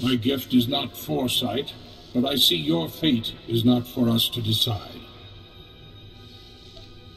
My gift is not foresight, but I see your fate is not for us to decide.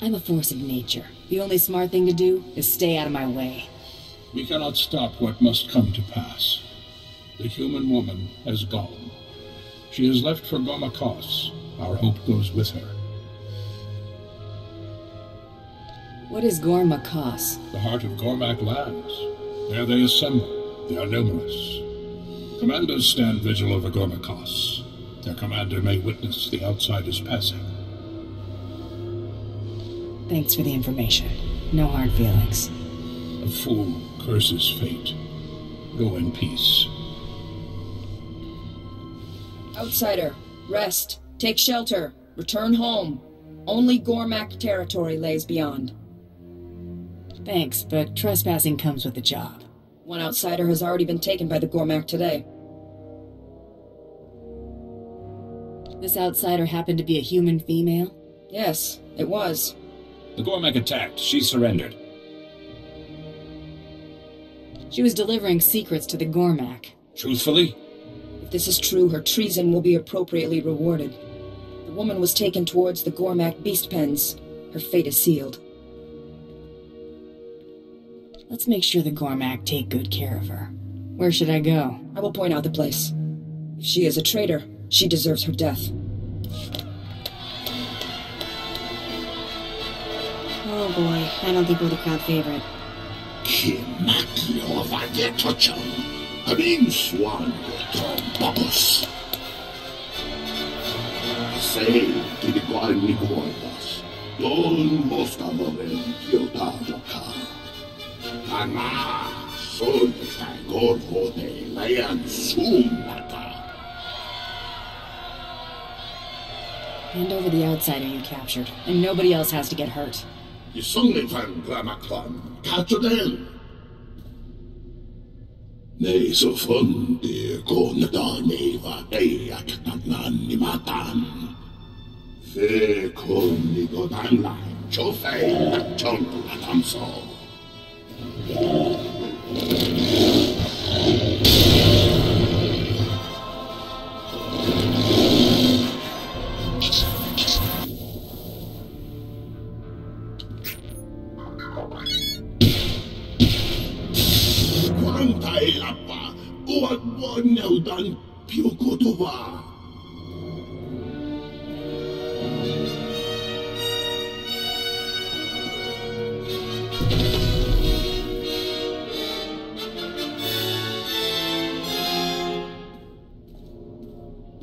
I'm a force of nature. The only smart thing to do is stay out of my way. We cannot stop what must come to pass. The human woman has gone. She has left for Gomakos. Our hope goes with her. What is Gomakos? The heart of Gormak lands. There they assemble. They are numerous. Commanders stand vigil over Gomakos. Their commander may witness the outsiders passing. Thanks for the information. No hard feelings. A fool curses fate. Go in peace. Outsider, rest. Take shelter. Return home. Only Gormak territory lays beyond. Thanks, but trespassing comes with the job. One outsider has already been taken by the Gormak today. This outsider happened to be a human female? Yes, it was. The Gormak attacked. She surrendered. She was delivering secrets to the Gormak. Truthfully? If this is true, her treason will be appropriately rewarded. The woman was taken towards the Gormak beast pens. Her fate is sealed. Let's make sure the Gormak take good care of her. Where should I go? I will point out the place. If she is a traitor, she deserves her death. Oh boy, I don't think we're the crowd favorite. Hand over the outsider you captured, and nobody else has to get hurt.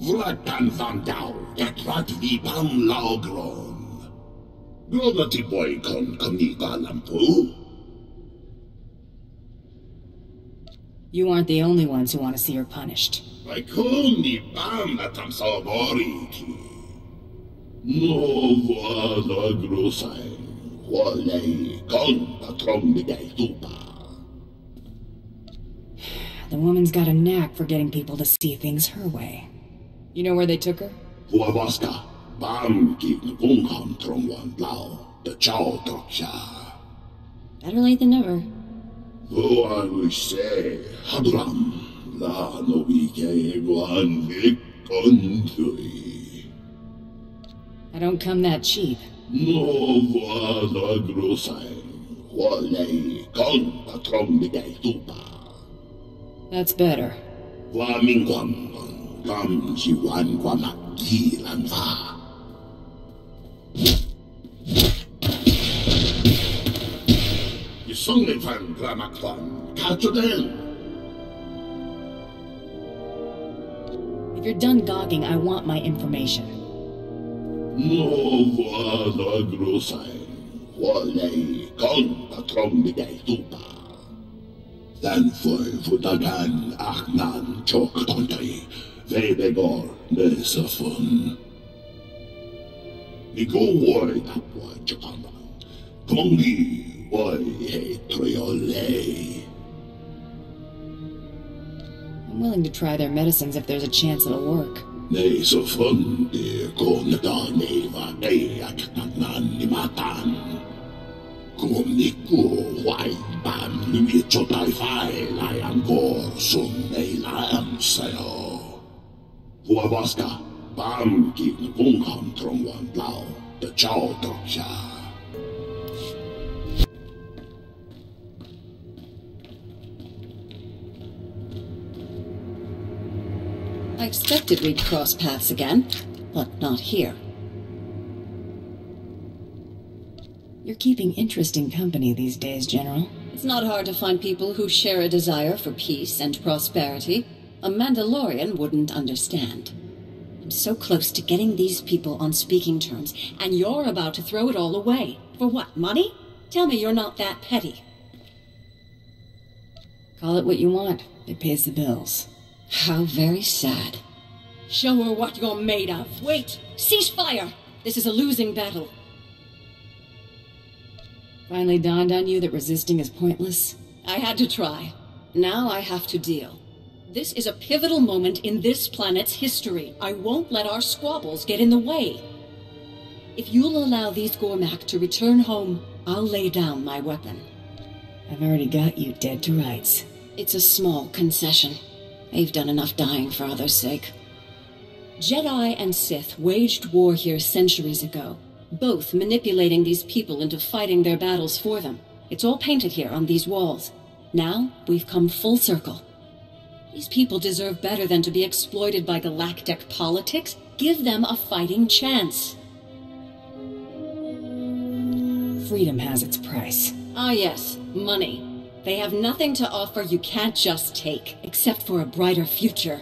Vlakan van Dau, etrat vipam laugron. Glodati boy kon konika lampu. You aren't the only ones who want to see her punished. I koni bam atam saboriki. No vada grosai. Wale kon patron midai tupa. The woman's got a knack for getting people to see things her way. You know where they took her? Huavaska, bam ki vungham trongwan lao, the chow troksha. Better late than never. Who I wish say, Hadram, la no vike guan vikondui. I don't come that cheap. No vada grosai, wale kon patron midai tupa. That's better. Wamingwam. Gam jiwan guamak gilan va. Yisong fan glamak fan, kachoden. If you're done gogging, I want my information. No vada grosai, wale kon patron midai tupa. Dan foi vutagan achnan chok tontay. Vebegor nesafun. Ni go woi tapwa chakana. Komongi woi he triole. I'm willing to try their medicines if there's a chance it'll work. Nesafun de konata neva de aknan ni matan. Komniku wai bam Numi chotai fai lai angkor sun ei lam sayo. Huavaska, pamkin pungham tromwan lao, the chow troksha. I expected we'd cross paths again, but not here. You're keeping interesting company these days, General. It's not hard to find people who share a desire for peace and prosperity. A Mandalorian wouldn't understand. I'm so close to getting these people on speaking terms, and you're about to throw it all away. For what, money? Tell me you're not that petty. Call it what you want. It pays the bills. How very sad. Show her what you're made of. Wait! Cease fire! This is a losing battle. Finally dawned on you that resisting is pointless? I had to try. Now I have to deal. This is a pivotal moment in this planet's history. I won't let our squabbles get in the way. If you'll allow these Gormak to return home, I'll lay down my weapon. I've already got you dead to rights. It's a small concession. They've done enough dying for others' sake. Jedi and Sith waged war here centuries ago, both manipulating these people into fighting their battles for them. It's all painted here on these walls. Now, we've come full circle. These people deserve better than to be exploited by galactic politics. Give them a fighting chance. Freedom has its price. Ah yes, money. They have nothing to offer you can't just take, except for a brighter future.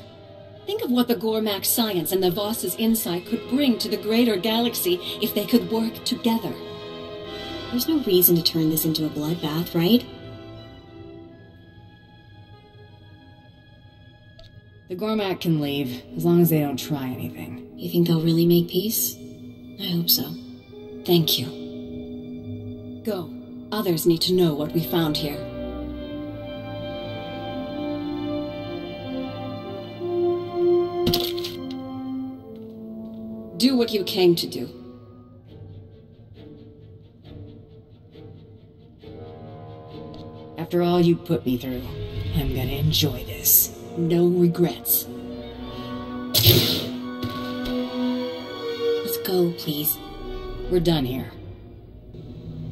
Think of what the Gormak science and the Voss's insight could bring to the greater galaxy if they could work together. There's no reason to turn this into a bloodbath, right? The Gormak can leave, as long as they don't try anything. You think they'll really make peace? I hope so. Thank you. Go. Others need to know what we found here. Do what you came to do. After all you put me through, I'm gonna enjoy this. No regrets. Let's go, please. We're done here.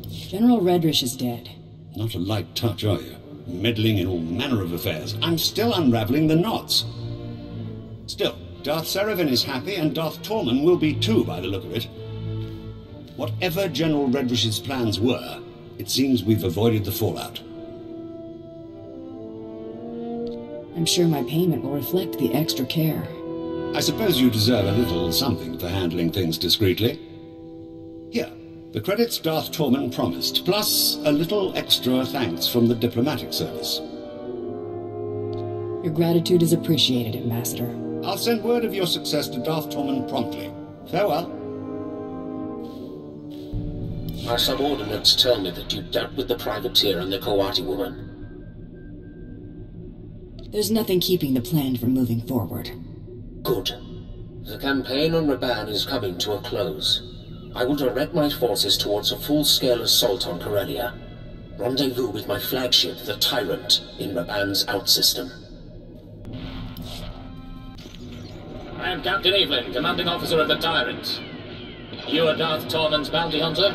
General Redrish is dead. Not a light touch, are you? Meddling in all manner of affairs. I'm still unraveling the knots. Still, Darth Seraphon is happy, and Darth Tormund will be too, by the look of it. Whatever General Redrish's plans were, it seems we've avoided the fallout. I'm sure my payment will reflect the extra care. I suppose you deserve a little something for handling things discreetly. Here, the credits Darth Tormund promised, plus a little extra thanks from the diplomatic service. Your gratitude is appreciated, Ambassador. I'll send word of your success to Darth Tormund promptly. Farewell. My subordinates tell me that you dealt with the privateer and the Kawati woman. There's nothing keeping the plan from moving forward. Good. The campaign on Raban is coming to a close. I will direct my forces towards a full-scale assault on Corellia. Rendezvous with my flagship, the Tyrant, in Raban's outsystem. I am Captain Evelyn, commanding officer of the Tyrant. You are Darth Tormund's bounty hunter?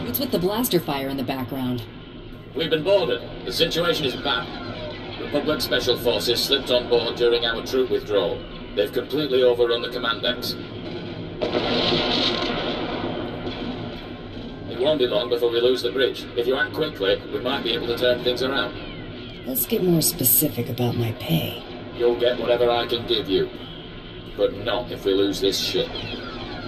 What's with the blaster fire in the background? We've been boarded. The situation is bad. Republic Special Forces slipped on board during our troop withdrawal. They've completely overrun the command decks. It won't be long before we lose the bridge. If you act quickly, we might be able to turn things around. Let's get more specific about my pay. You'll get whatever I can give you. But not if we lose this ship.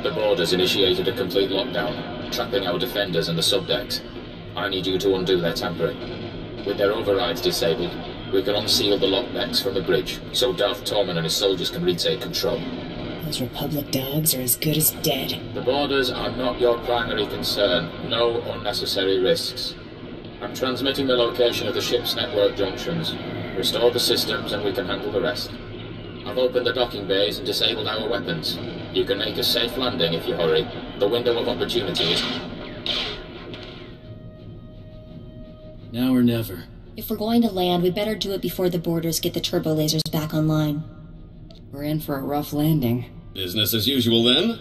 The Borders initiated a complete lockdown, trapping our defenders in the subdecks. I need you to undo their tampering. With their overrides disabled, we can unseal the lockbacks from the bridge, so Darth Tormund and his soldiers can retake control. Those Republic dogs are as good as dead. The Borders are not your primary concern. No unnecessary risks. I'm transmitting the location of the ship's network junctions. Restore the systems and we can handle the rest. I've opened the docking bays and disabled our weapons. You can make a safe landing if you hurry. The window of opportunity is... Now or never. If we're going to land, we better do it before the boarders get the turbo lasers back online. We're in for a rough landing. Business as usual, then?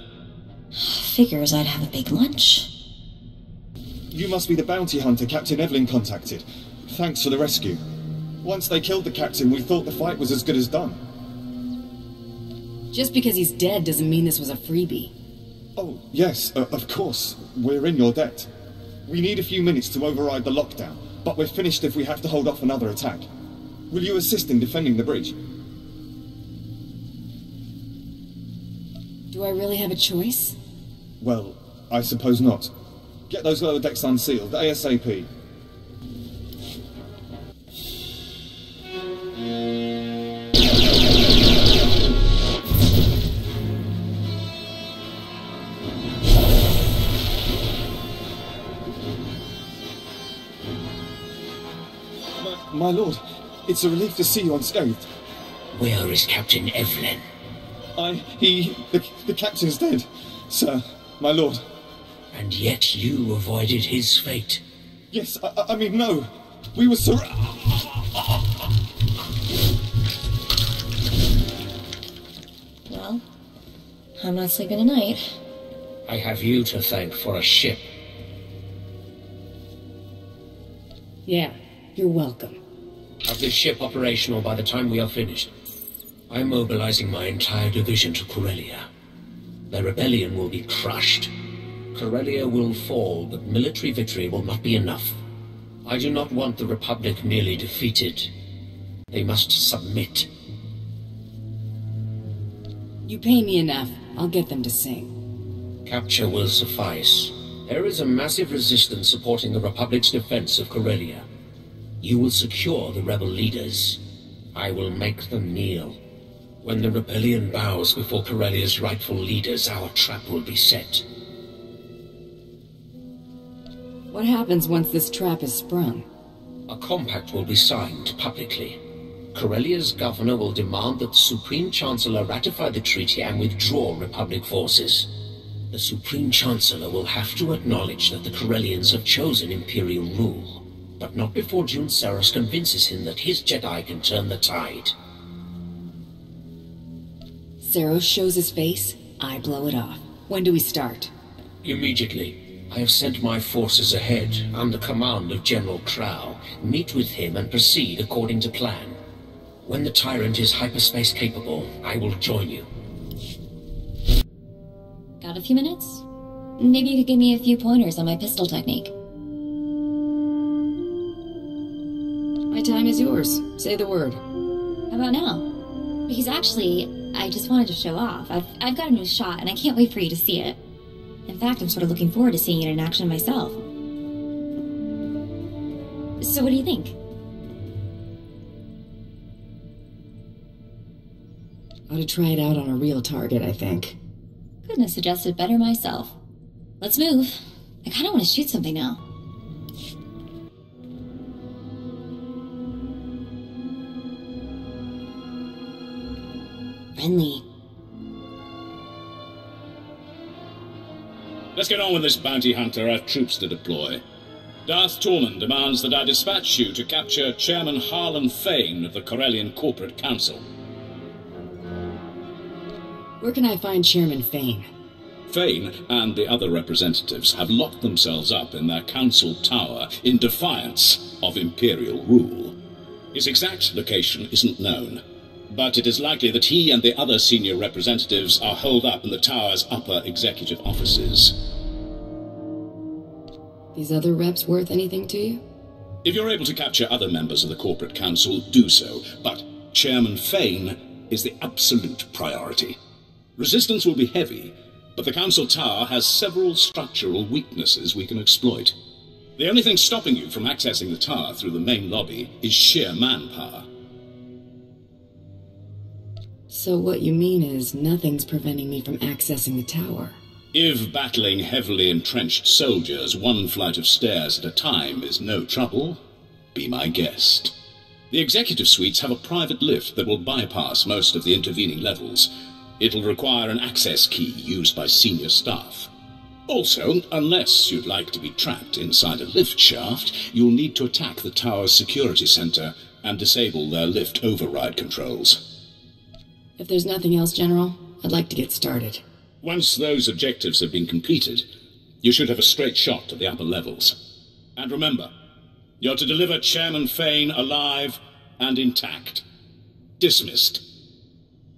Figures I'd have a big lunch. You must be the bounty hunter Captain Evelyn contacted. Thanks for the rescue. Once they killed the captain, we thought the fight was as good as done. Just because he's dead doesn't mean this was a freebie. Oh, yes, of course. We're in your debt. We need a few minutes to override the lockdown, but we're finished if we have to hold off another attack. Will you assist in defending the bridge? Do I really have a choice? Well, I suppose not. Get those lower decks unsealed, ASAP. My lord, it's a relief to see you unscathed. Where is Captain Evelyn? The captain's dead, sir, my lord. And yet you avoided his fate. Yes, I mean, no. We were Well, I'm not sleeping tonight. I have you to thank for a ship. Yeah, you're welcome. Have this ship operational by the time we are finished. I'm mobilizing my entire division to Corellia. The rebellion will be crushed. Corellia will fall, but military victory will not be enough. I do not want the Republic merely defeated. They must submit. You pay me enough. I'll get them to sing. Capture will suffice. There is a massive resistance supporting the Republic's defense of Corellia. You will secure the rebel leaders. I will make them kneel. When the rebellion bows before Corellia's rightful leaders, our trap will be set. What happens once this trap is sprung? A compact will be signed publicly. Corellia's governor will demand that the Supreme Chancellor ratify the treaty and withdraw Republic forces. The Supreme Chancellor will have to acknowledge that the Corellians have chosen Imperial rule, but not before June Saros convinces him that his Jedi can turn the tide. Saros shows his face, I blow it off. When do we start? Immediately. I have sent my forces ahead, under command of General Crow. Meet with him and proceed according to plan. When the Tyrant is hyperspace capable, I will join you. Got a few minutes? Maybe you could give me a few pointers on my pistol technique. My time is yours. Say the word. How about now? Because actually, I just wanted to show off. I've got a new shot, and I can't wait for you to see it. In fact, I'm sort of looking forward to seeing it in action myself. So what do you think? Ought to try it out on a real target, I think. Couldn't have suggested better myself. Let's move. I kind of want to shoot something now. Friendly. Let's get on with this, bounty hunter. I have troops to deploy. Darth Tormund demands that I dispatch you to capture Chairman Harlan Fane of the Corellian Corporate Council. Where can I find Chairman Fane? Fane and the other representatives have locked themselves up in their council tower in defiance of Imperial rule. His exact location isn't known, but it is likely that he and the other senior representatives are holed up in the tower's upper executive offices. These other reps worth anything to you? If you're able to capture other members of the corporate council, do so, but Chairman Fane is the absolute priority. Resistance will be heavy, but the council tower has several structural weaknesses we can exploit. The only thing stopping you from accessing the tower through the main lobby is sheer manpower. So what you mean is nothing's preventing me from accessing the tower? If battling heavily entrenched soldiers one flight of stairs at a time is no trouble, be my guest. The executive suites have a private lift that will bypass most of the intervening levels. It'll require an access key used by senior staff. Also, unless you'd like to be trapped inside a lift shaft, you'll need to attack the tower's security center and disable their lift override controls. If there's nothing else, General, I'd like to get started. Once those objectives have been completed, you should have a straight shot to the upper levels. And remember, you're to deliver Chairman Fane alive and intact. Dismissed.